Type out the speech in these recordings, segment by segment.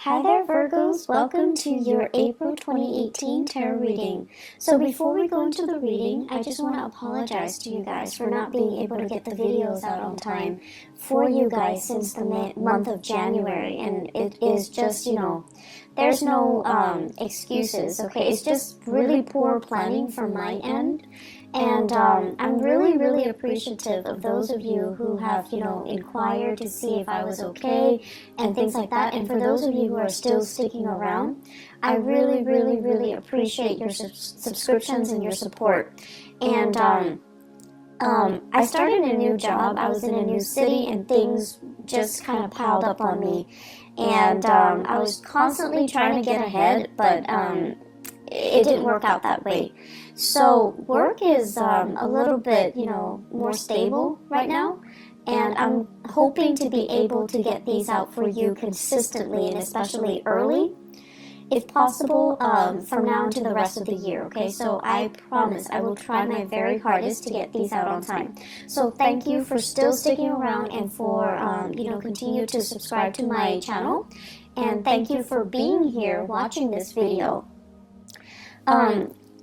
Hi there, Virgos. Welcome to your April 2018 tarot reading. So before we go into the reading, I just want to apologize to you guys for not being able to get the videos out on time for you guys since the month of January. And it is just, there's no excuses, okay? It's just really poor planning from my end. And I'm really appreciative of those of you who have, inquired to see if I was okay and things like that. And for those of you who are still sticking around, I really appreciate your subscriptions and your support. And I started a new job. I was in a new city and things just kind of piled up on me. And I was constantly trying to get ahead, but it didn't work out that way. So work is a little bit, more stable right now, and I'm hoping to be able to get these out for you consistently and especially early, if possible, from now into the rest of the year, okay? So I promise I will try my very hardest to get these out on time. So thank you for still sticking around and for, continue to subscribe to my channel, and thank you for being here watching this video.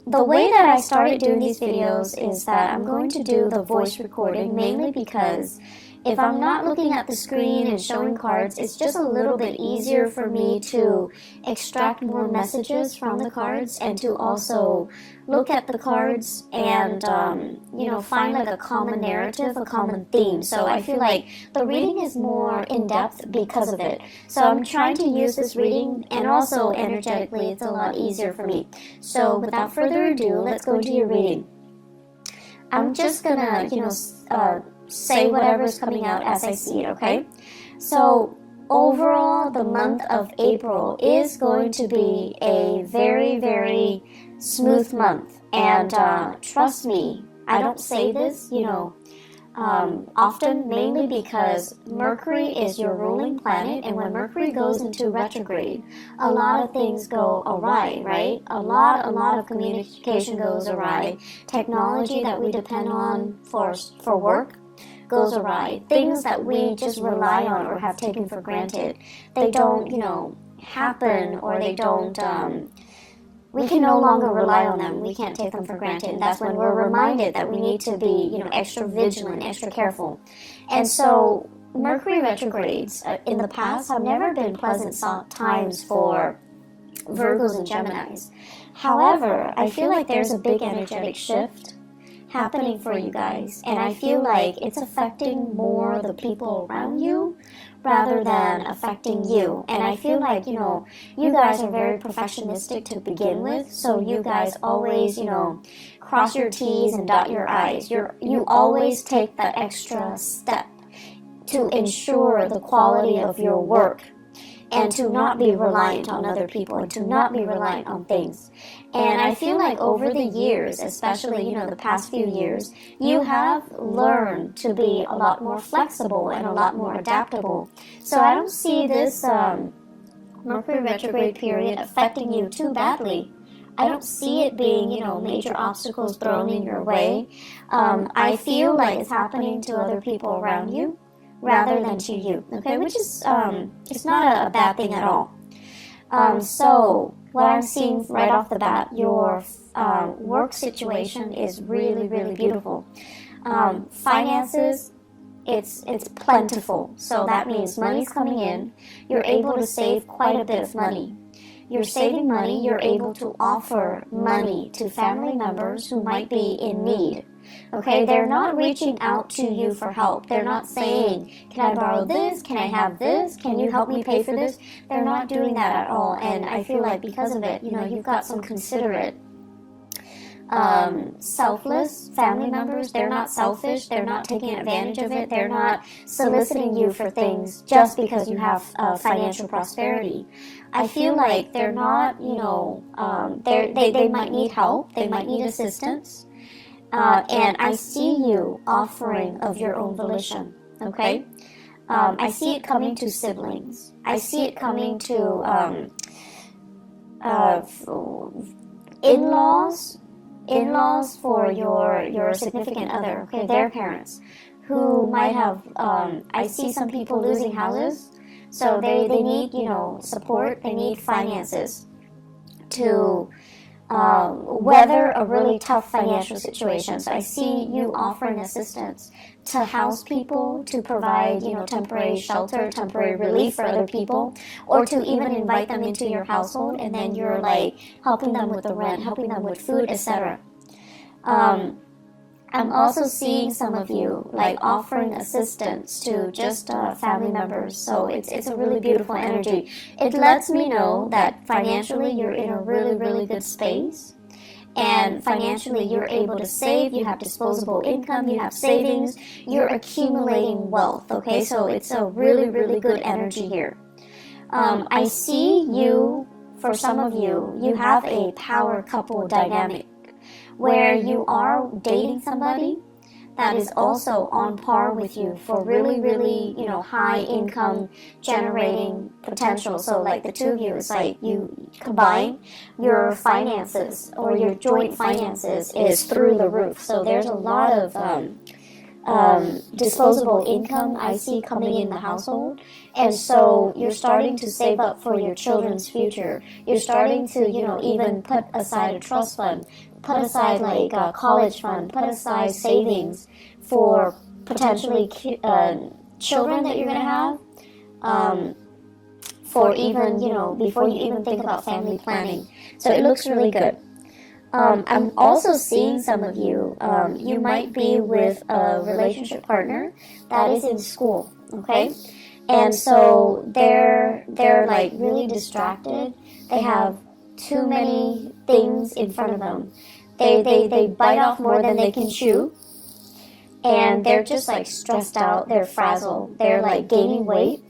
The way that I started doing these videos is that I'm going to do the voice recording mainly because if I'm not looking at the screen and showing cards, it's just a little bit easier for me to extract more messages from the cards and to also look at the cards and, find like a common narrative, a common theme. So I feel like the reading is more in-depth because of it. So I'm trying to use this reading, and also energetically it's a lot easier for me. So without further ado, let's go into your reading. I'm just gonna, say whatever's coming out as I see it, okay? So overall, the month of April is going to be a very smooth month. And trust me, I don't say this, often, mainly because Mercury is your ruling planet, and when Mercury goes into retrograde, a lot of things go awry, right? A lot of communication goes awry. Technology that we depend on for work goes awry. Things that we just rely on or have taken for granted, they don't, happen, or they don't, we can no longer rely on them. We can't take them for granted. And that's when we're reminded that we need to be, extra vigilant, extra careful. And so Mercury retrogrades in the past have never been pleasant times for Virgos and Geminis. However, I feel like there's a big energetic shift happening for you guys, and I feel like it's affecting more the people around you rather than affecting you. And I feel like, you guys are very perfectionistic to begin with, so you guys always, cross your T's and dot your I's. You always take that extra step to ensure the quality of your work, and to not be reliant on other people, and to not be reliant on things. And I feel like over the years, especially, the past few years, you have learned to be a lot more flexible and a lot more adaptable. So I don't see this Mercury retrograde period affecting you too badly. I don't see it being, major obstacles thrown in your way. I feel like it's happening to other people around you rather than to you, okay? Which is, it's not a bad thing at all. So what I'm seeing right off the bat, your work situation is really beautiful. Finances, it's plentiful. So that means money's coming in. You're able to save quite a bit of money. You're saving money. You're able to offer money to family members who might be in need. Okay, they're not reaching out to you for help. They're not saying, can I borrow this? Can I have this? Can you help me pay for this? They're not doing that at all. And I feel like because of it, you've got some considerate, selfless family members. They're not selfish. They're not taking advantage of it. They're not soliciting you for things just because you have financial prosperity. I feel like they're not, they might need help. They might need assistance. And I see you offering of your own volition, okay? I see it coming to siblings. I see it coming to in-laws for your significant other, okay, their parents, who might have, I see some people losing houses. So they need, support, they need finances to weather a really tough financial situation. So I see you offering assistance to house people, to provide, temporary shelter, temporary relief for other people, or to even invite them into your household, and then you're like helping them with the rent, helping them with food, etc. I'm also seeing some of you like offering assistance to just family members. So it's a really beautiful energy. It lets me know that financially you're in a really, really good space. And financially you're able to save, you have disposable income, you have savings, you're accumulating wealth, okay? So it's a really, really good energy here. I see you, for some of you, you have a power couple dynamic where you are dating somebody that is also on par with you for really, really, high income generating potential. So like the two of you, it's like you combine your finances, or your joint finances is through the roof. So there's a lot of disposable income I see coming in the household. And so you're starting to save up for your children's future. You're starting to, even put aside a trust fund, put aside like a college fund, put aside savings for potentially children that you're going to have, for even, before you even think about family planning. So it looks really good. I'm also seeing some of you, you might be with a relationship partner that is in school, okay? And so they're like really distracted. They have too many things in front of them. They bite off more than they can chew. And they're just like stressed out, they're frazzled, they're like gaining weight.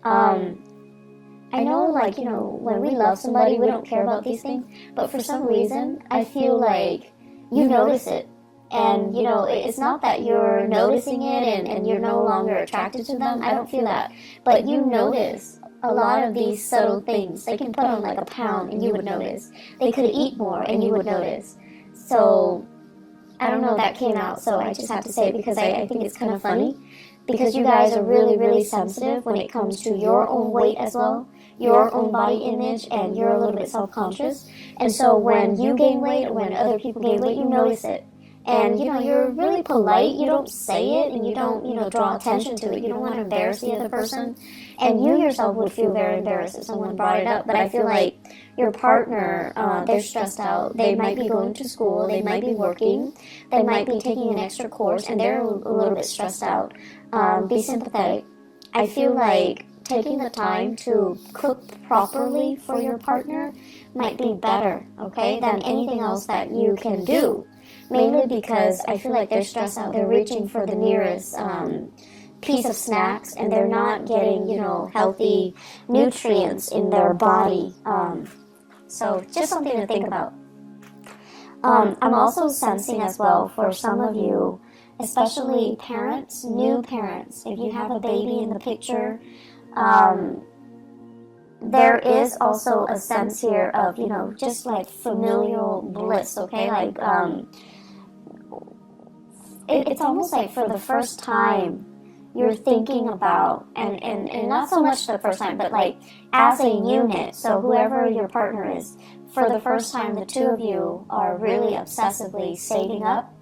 I know, like, when we love somebody, we don't care about these things, but for some reason, I feel like you notice it. And, it's not that you're noticing it and you're no longer attracted to them. I don't feel that. But you notice a lot of these subtle things. They can put on like a pound and you would notice. They could eat more and you would notice. So, I don't know, that came out, so I just have to say it because I think it's kind of funny. Because you guys are really, really sensitive when it comes to your own weight as well, your own body image, and you're a little bit self-conscious. And so when you gain weight, or when other people gain weight, you notice it. And, you're really polite, you don't say it, and you don't, draw attention to it. You don't want to embarrass the other person. And you yourself would feel very embarrassed if someone brought it up. But I feel like your partner, they're stressed out. They might be going to school, they might be working, they might be taking an extra course, and they're a little bit stressed out. Be sympathetic. I feel like taking the time to cook properly for your partner might be better, okay, than anything else that you can do. Mainly because I feel like they're stressed out. They're reaching for the nearest piece of snacks, and they're not getting, healthy nutrients in their body. So just something to think about. I'm also sensing as well for some of you, especially parents, new parents, if you have a baby in the picture, there is also a sense here of, just like familial bliss, okay? Like, it's almost like for the first time you're thinking about, and not so much the first time, but like as a unit, so whoever your partner is, for the first time the two of you are really obsessively saving up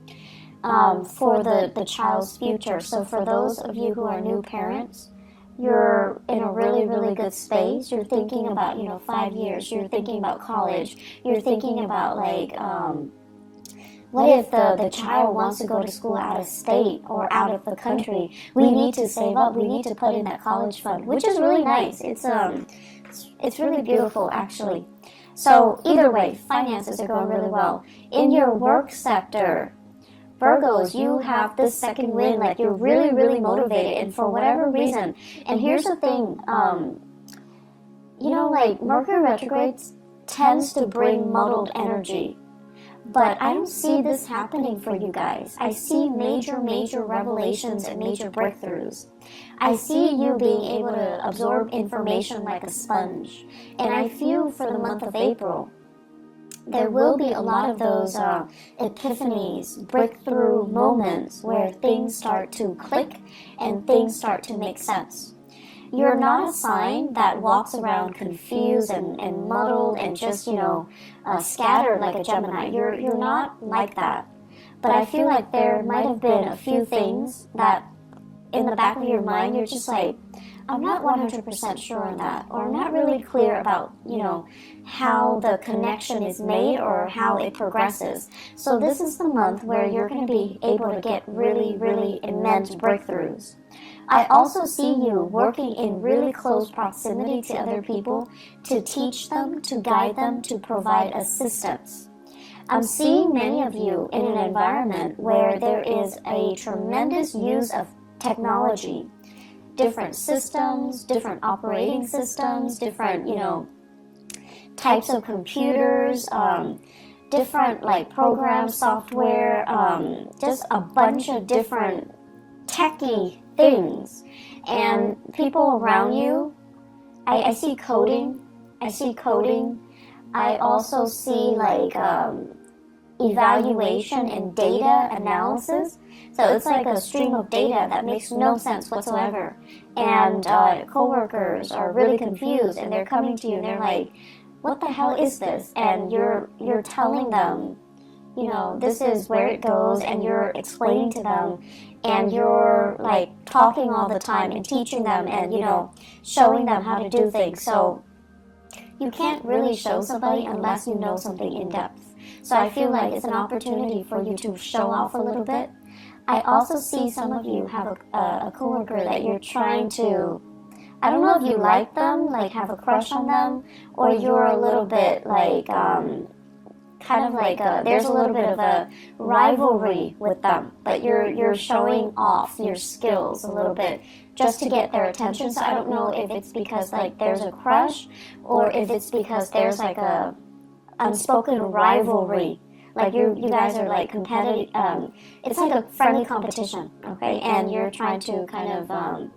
for the child's future. So for those of you who are new parents, you're in a really, really good space. You're thinking about, 5 years. You're thinking about college. You're thinking about, like, what if the child wants to go to school out of state or out of the country? We need to save up. We need to put in that college fund, which is really nice. It's really beautiful, actually. So either way, finances are going really well. In your work sector, Virgos, you have this second wind, like you're really, really motivated, and for whatever reason. And here's the thing, like Mercury retrograde tends to bring muddled energy. But I don't see this happening for you guys. I see major, major revelations and major breakthroughs. I see you being able to absorb information like a sponge. And I feel for the month of April, there will be a lot of those epiphanies, breakthrough moments where things start to click and things start to make sense. you're not a sign that walks around confused and muddled and just, scattered like a Gemini. You're not like that. But I feel like there might have been a few things that in the back of your mind, you're just like, I'm not 100% sure on that, or I'm not really clear about, how the connection is made or how it progresses. So this is the month where you're going to be able to get really, really immense breakthroughs. I also see you working in really close proximity to other people to teach them, to guide them, to provide assistance. I'm seeing many of you in an environment where there is a tremendous use of technology, different systems, different operating systems, different, types of computers, different like programs, software, just a bunch of different techie things. And people around you, I see coding. I also see like evaluation and data analysis. So it's like a stream of data that makes no sense whatsoever. And coworkers are really confused, and they're coming to you and they're like, what the hell is this? And you're telling them, this is where it goes, and you're explaining to them, and you're like talking all the time and teaching them and, showing them how to do things. So you can't really show somebody unless you know something in depth. So I feel like it's an opportunity for you to show off a little bit. I also see some of you have a coworker that you're trying to, I don't know if you like them, like have a crush on them, or you're a little bit like, there's a little bit of a rivalry with them, but you're showing off your skills a little bit just to get their attention. So I don't know if it's because like there's a crush, or if it's because there's like a unspoken rivalry. Like you guys are like competitive. It's like a friendly competition, okay? And you're trying to kind of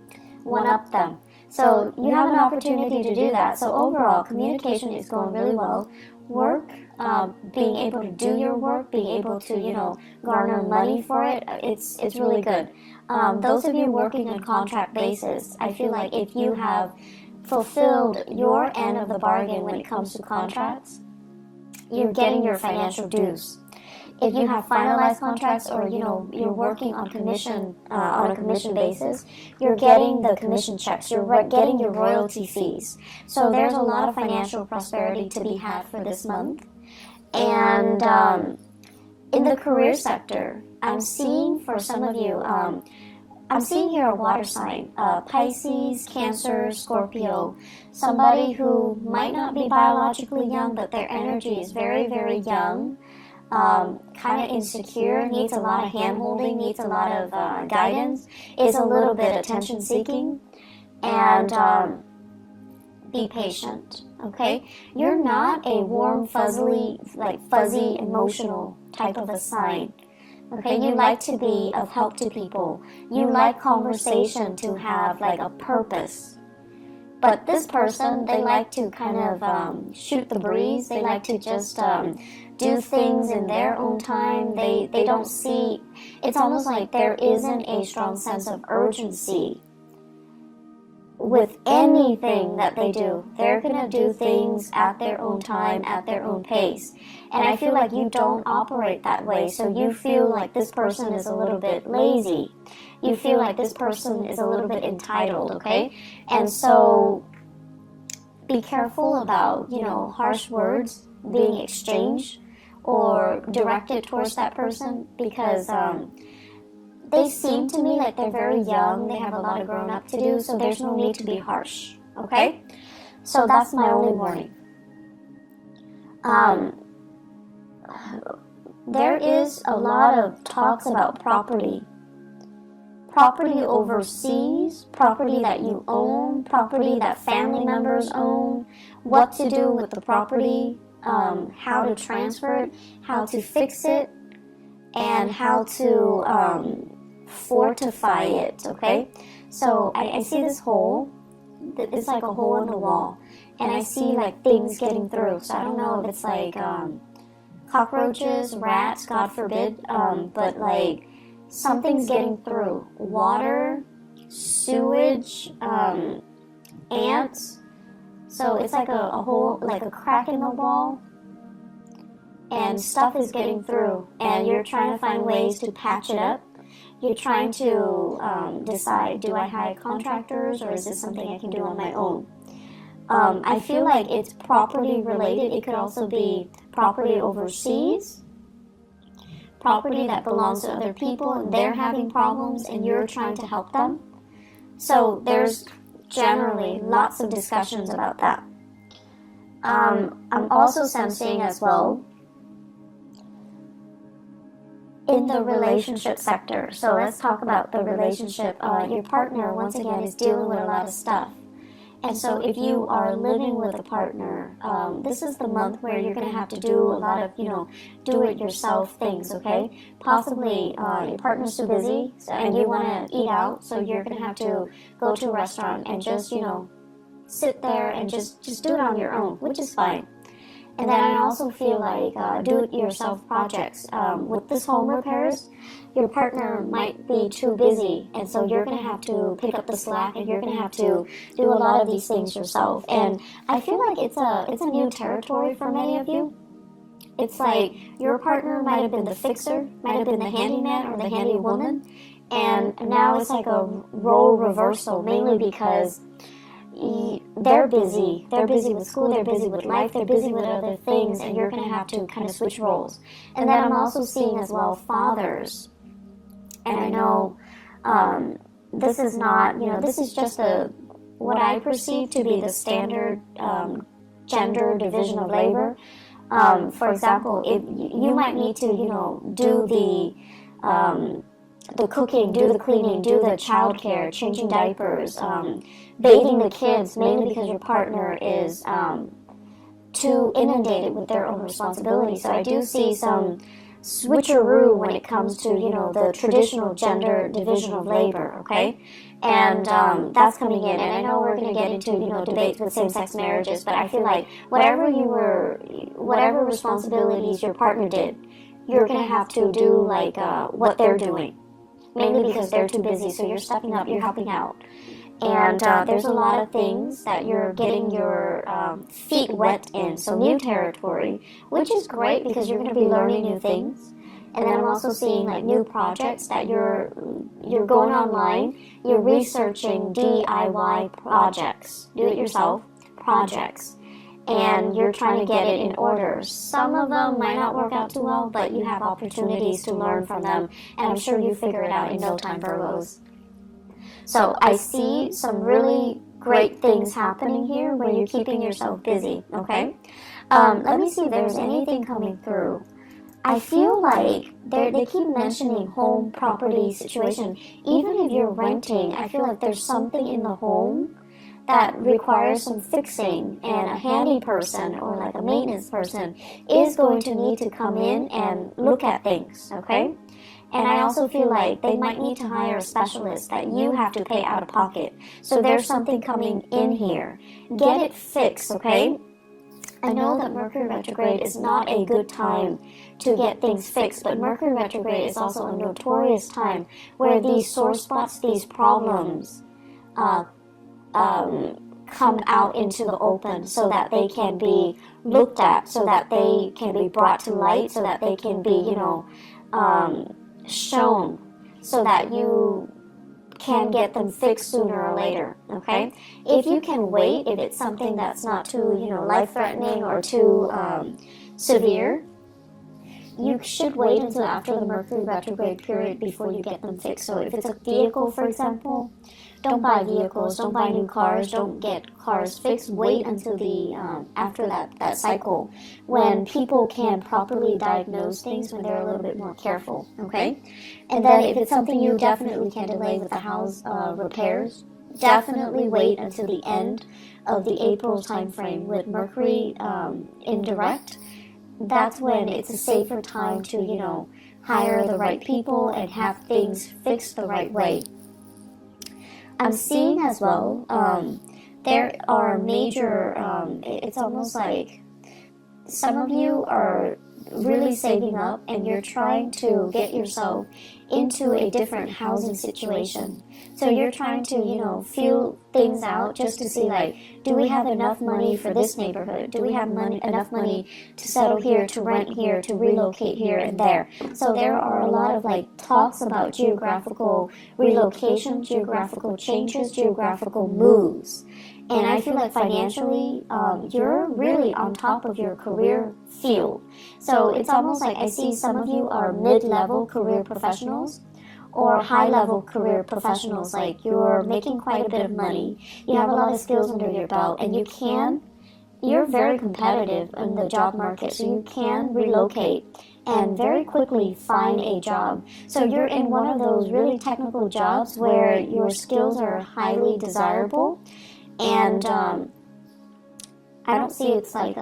one up them. So you have an opportunity to do that. So overall, communication is going really well. Work, being able to do your work, being able to, garner money for it, it's really good. Those of you working on contract basis, I feel like if you have fulfilled your end of the bargain when it comes to contracts, you're getting your financial dues. If you have finalized contracts, or you're working on commission on a commission basis, you're getting the commission checks. You're getting your royalty fees. So there's a lot of financial prosperity to be had for this month. And in the career sector, I'm seeing for some of you, I'm seeing here a water sign, Pisces, Cancer, Scorpio, somebody who might not be biologically young, but their energy is very, very young, kind of insecure, needs a lot of hand-holding, needs a lot of guidance, is a little bit attention-seeking, and be patient, okay? You're not a warm, fuzzy, emotional type of a sign. Okay, you like to be of help to people. You like conversation to have like a purpose. But this person, they like to kind of shoot the breeze. They like to just do things in their own time. They don't see, it's almost like there isn't a strong sense of urgency with anything that they do. They're going to do things at their own time, at their own pace. And I feel like you don't operate that way. So you feel like this person is a little bit lazy. You feel like this person is a little bit entitled, okay? And so be careful about, harsh words being exchanged or directed towards that person, because they seem to me like they're very young. They have a lot of grown up to do, so there's no need to be harsh, okay? So that's my only warning. There is a lot of talks about property. Property overseas, property that you own, property that family members own, what to do with the property, how to transfer it, how to fix it, and how to fortify it, okay? So I see this hole. It's like a hole in the wall, and I see like things getting through. So I don't know if it's like cockroaches, rats, God forbid, but like something's getting through. Water, sewage, ants. So it's like a hole, like a crack in the wall, and stuff is getting through, and you're trying to find ways to patch it up. You're trying to decide, do I hire contractors, or is this something I can do on my own? I feel like it's property related. It could also be property overseas, property that belongs to other people, and they're having problems, and you're trying to help them. So there's generally lots of discussions about that. I'm also sensing as well in the relationship sector. So let's talk about the relationship. Your partner, once again, is dealing with a lot of stuff. And so if you are living with a partner, this is the month where you're going to have to do a lot of, do-it-yourself things, okay? Possibly your partner's too busy and you want to eat out, so you're going to have to go to a restaurant and just, sit there and just do it on your own, which is fine. And then I also feel like do-it-yourself projects. With this home repairs, your partner might be too busy, and so you're going to have to pick up the slack, and you're going to have to do a lot of these things yourself. And I feel like it's a new territory for many of you. It's like your partner might have been the fixer, might have been the handyman or the handy woman, and now it's like a role reversal, mainly because they're busy. They're busy with school, they're busy with life, they're busy with other things, and you're going to have to kind of switch roles. And then I'm also seeing as well fathers. And I know this is not, this is just what I perceive to be the standard gender division of labor. For example, if you might need to, do the cooking, do the cleaning, do the childcare, changing diapers, bathing the kids, mainly because your partner is too inundated with their own responsibilities. So I do see some switcheroo when it comes to, the traditional gender division of labor, okay? And that's coming in. And I know we're going to get into, debates with same-sex marriages, but I feel like whatever responsibilities your partner did, you're going to have to do, like, what they're doing. Mainly because they're too busy, so you're stepping up, you're helping out. And there's a lot of things that you're getting your feet wet in, so new territory, which is great because you're going to be learning new things. And then I'm also seeing like new projects that you're going online, you're researching DIY projects, do-it-yourself projects, and you're trying to get it in order. Some of them might not work out too well, but you have opportunities to learn from them, and I'm sure you figure it out in no time, Virgos. So I see some really great things happening here where you're keeping yourself busy, okay? Let me see if there's anything coming through. I feel like they keep mentioning home property situation. Even if you're renting, I feel like there's something in the home that requires some fixing, and a handy person or like a maintenance person is going to need to come in and look at things, okay? And I also feel like they might need to hire a specialist that you have to pay out of pocket. So there's something coming in here. Get it fixed, okay? I know that Mercury retrograde is not a good time to get things fixed, but Mercury retrograde is also a notorious time where these sore spots, these problems, come out into the open so that they can be looked at, so that they can be brought to light, so that they can be, shown, so that you can get them fixed sooner or later, okay? If you can wait, if it's something that's not too, life-threatening or too severe, you should wait until after the Mercury retrograde period before you get them fixed. So if it's a vehicle, for example, don't buy vehicles, don't buy new cars, don't get cars fixed. Wait until after that cycle when people can properly diagnose things, when they're a little bit more careful, okay? And then if it's something you definitely can delay with the house repairs, definitely wait until the end of the April time frame with Mercury in direct. That's when it's a safer time to, hire the right people and have things fixed the right way. I'm seeing as well, there are major, it's almost like some of you are really saving up, and you're trying to get yourself into a different housing situation. So you're trying to, feel things out just to see, like, do we have enough money for this neighborhood? Do we have enough money to settle here, to rent here, to relocate here and there? So there are a lot of like talks about geographical relocation, geographical changes, geographical moves. And I feel like financially, you're really on top of your career field. So it's almost like I see some of you are mid-level career professionals or high-level career professionals. Like, you're making quite a bit of money, you have a lot of skills under your belt, and you're very competitive in the job market, so you can relocate and very quickly find a job. So you're in one of those really technical jobs where your skills are highly desirable. And I don't see it's like,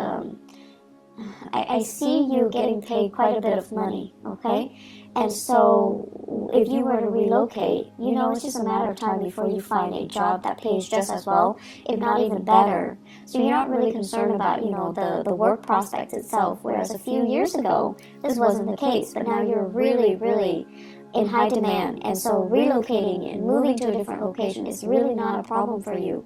I see you getting paid quite a bit of money, okay? And so if you were to relocate, it's just a matter of time before you find a job that pays just as well, if not even better. So you're not really concerned about, the work prospects itself, whereas a few years ago, this wasn't the case. But now you're really, really in high demand. And so relocating and moving to a different location is really not a problem for you.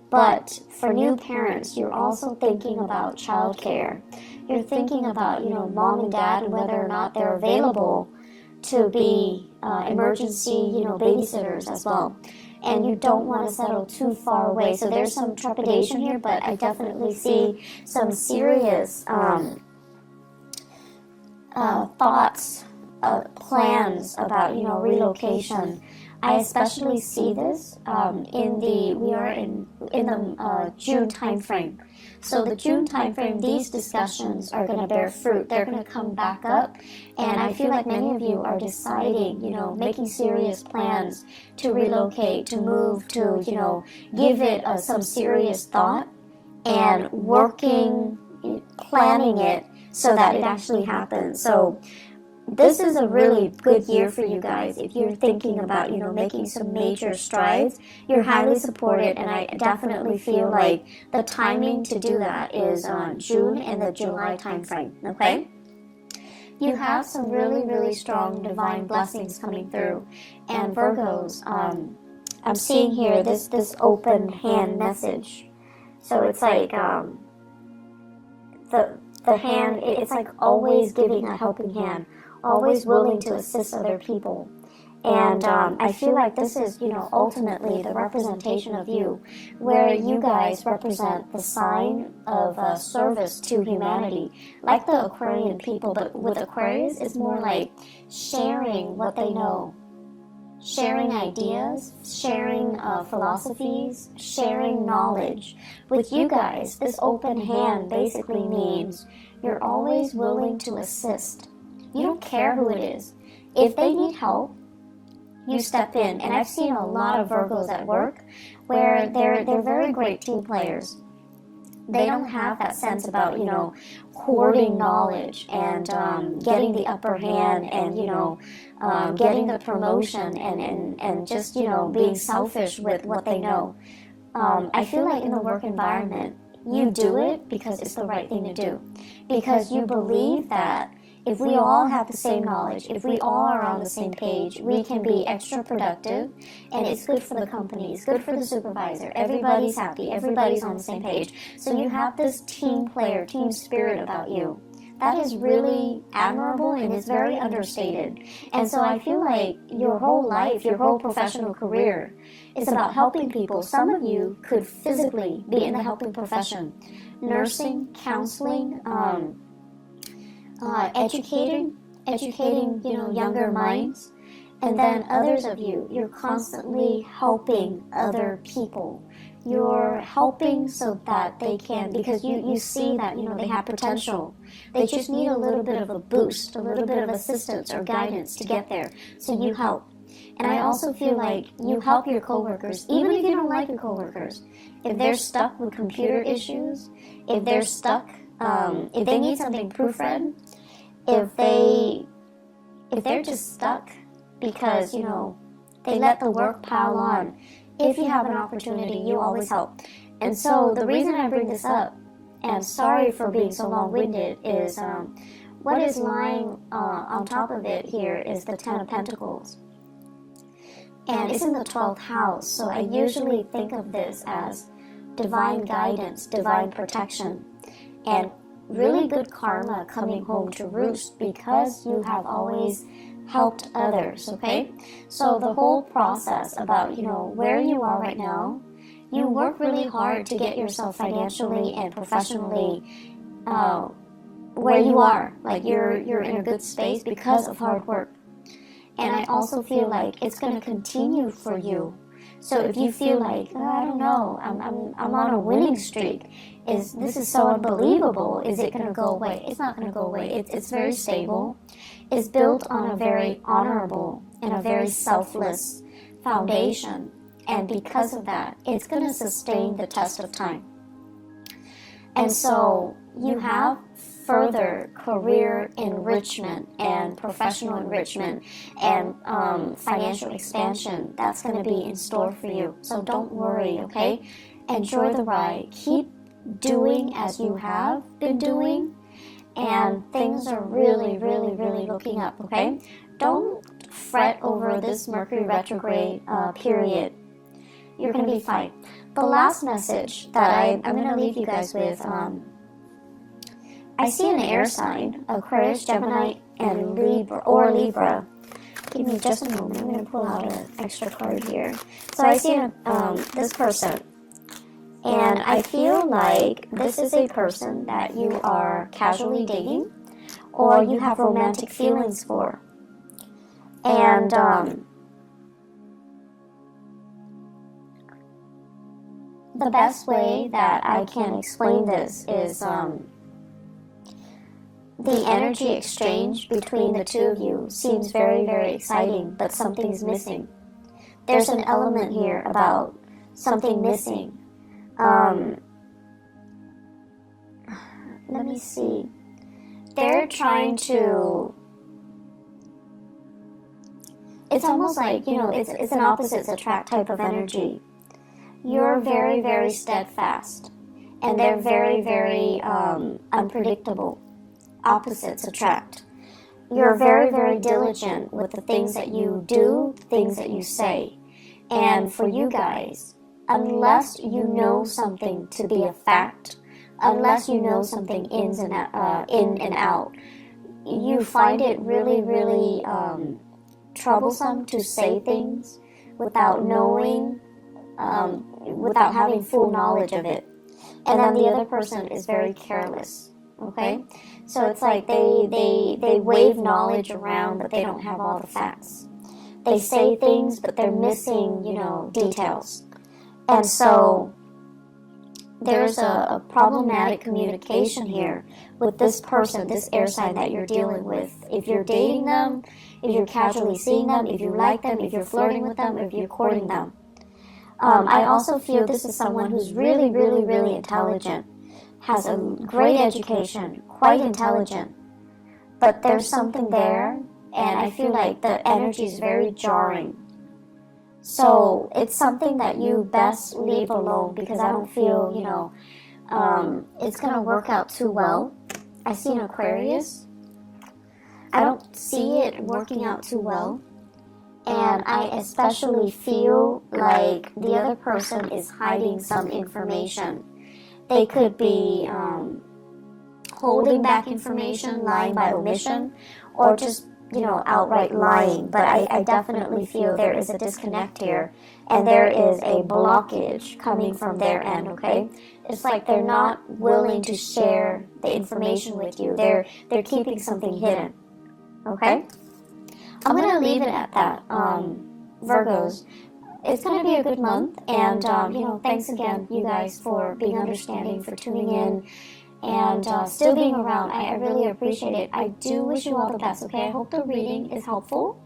But for new parents, you're also thinking about childcare. You're thinking about, mom and dad and whether or not they're available to be emergency, babysitters as well. And you don't want to settle too far away. So there's some trepidation here, but I definitely see some serious thoughts, plans about, relocation. I especially see this we are in the June time frame. So the June time frame, these discussions are going to bear fruit. They're going to come back up, and I feel like many of you are deciding, making serious plans to relocate, to move, to, give it some serious thought and working, planning it so that it actually happens. So this is a really good year for you guys if you're thinking about, making some major strides. You're highly supported, and I definitely feel like the timing to do that is June and the July time frame, okay? You have some really, really strong divine blessings coming through. And Virgos, I'm seeing here this open hand message. So it's like the hand, it's like always giving a helping hand, always willing to assist other people. And I feel like this is, ultimately the representation of you, where you guys represent the sign of service to humanity, like the Aquarian people. But with Aquarius, it's more like sharing what they know, sharing ideas, sharing philosophies, sharing knowledge. With you guys, this open hand basically means you're always willing to assist. You don't care who it is. If they need help, you step in. And I've seen a lot of Virgos at work where they're very great team players. They don't have that sense about, hoarding knowledge and getting the upper hand and, getting the promotion and just, being selfish with what they know. I feel like in the work environment, you do it because it's the right thing to do. Because you believe that if we all have the same knowledge, if we all are on the same page, we can be extra productive, and it's good for the company, it's good for the supervisor. Everybody's happy, everybody's on the same page. So you have this team player, team spirit about you. That is really admirable, and it's very understated. And so I feel like your whole life, your whole professional career is about helping people. Some of you could physically be in the helping profession, nursing, counseling, educating, younger minds. And then others of you, you're constantly helping other people. You're helping so that they can, because you see that, they have potential. They just need a little bit of a boost, a little bit of assistance or guidance to get there. So you help. And I also feel like you help your coworkers, even if you don't like your coworkers. If they're stuck with computer issues, if they're stuck, if they need something proofread, if they're just stuck because, they let the work pile on. If you have an opportunity, you always help. And so the reason I bring this up, and sorry for being so long-winded, is what is lying on top of it here is the Ten of Pentacles. And it's in the 12th house, so I usually think of this as divine guidance, divine protection, and really good karma coming home to roost because you have always helped others, okay? So the whole process about, where you are right now, you work really hard to get yourself financially and professionally where you are. Like you're in a good space because of hard work. And I also feel like it's going to continue for you. So if you feel like, I don't know, I'm on a winning streak, this is so unbelievable, is it going to go away? It's not going to go away. It's very stable. It's built on a very honorable and a very selfless foundation. And because of that, it's going to sustain the test of time. And so you have further career enrichment and professional enrichment and financial expansion that's going to be in store for you. So don't worry, okay? Enjoy the ride. Keep doing as you have been doing, and things are really, really, really looking up, okay? Don't fret over this Mercury retrograde period. You're going to be fine. The last message that I'm going to leave you guys with, I see an air sign, Aquarius, Gemini, and Libra. Give me just a moment. I'm going to pull out an extra card here. So I see this person, and I feel like this is a person that you are casually dating or you have romantic feelings for. And the best way that I can explain this is the energy exchange between the two of you seems very, very exciting, but something's missing. There's an element here about something missing. Let me see. They're trying to... It's almost like, it's an opposites attract type of energy. You're very, very steadfast, and they're very, very unpredictable. Opposites attract. You're very, very diligent with the things that you do, things that you say. And for you guys, unless you know something to be a fact, unless you know something in and out, you find it really, really troublesome to say things without knowing, without having full knowledge of it. And then the other person is very careless, okay? So it's like they wave knowledge around, but they don't have all the facts. They say things, but they're missing, details. And so there's a problematic communication here with this person, this air sign that you're dealing with. If you're dating them, if you're casually seeing them, if you like them, if you're flirting with them, if you're courting them. I also feel this is someone who's really, really, really intelligent, has a great education, quite intelligent, but there's something there, and I feel like the energy is very jarring. So it's something that you best leave alone, because I don't feel, it's going to work out too well. I see an Aquarius. I don't see it working out too well. And I especially feel like the other person is hiding some information. They could be holding back information, lying by omission, or just, outright lying. But I definitely feel there is a disconnect here, and there is a blockage coming from their end, okay? It's like they're not willing to share the information with you. They're keeping something hidden, okay? I'm going to leave it at that, Virgos. It's going to be a good month, and, thanks again, you guys, for being understanding, for tuning in, and still being around. I really appreciate it. I do wish you all the best, okay? I hope the reading is helpful,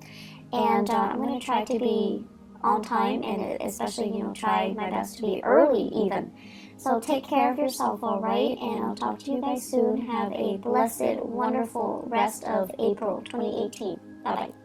and I'm going to try to be on time, and especially, try my best to be early even. So take care of yourself, all right? And I'll talk to you guys soon. Have a blessed, wonderful rest of April 2018. Bye-bye.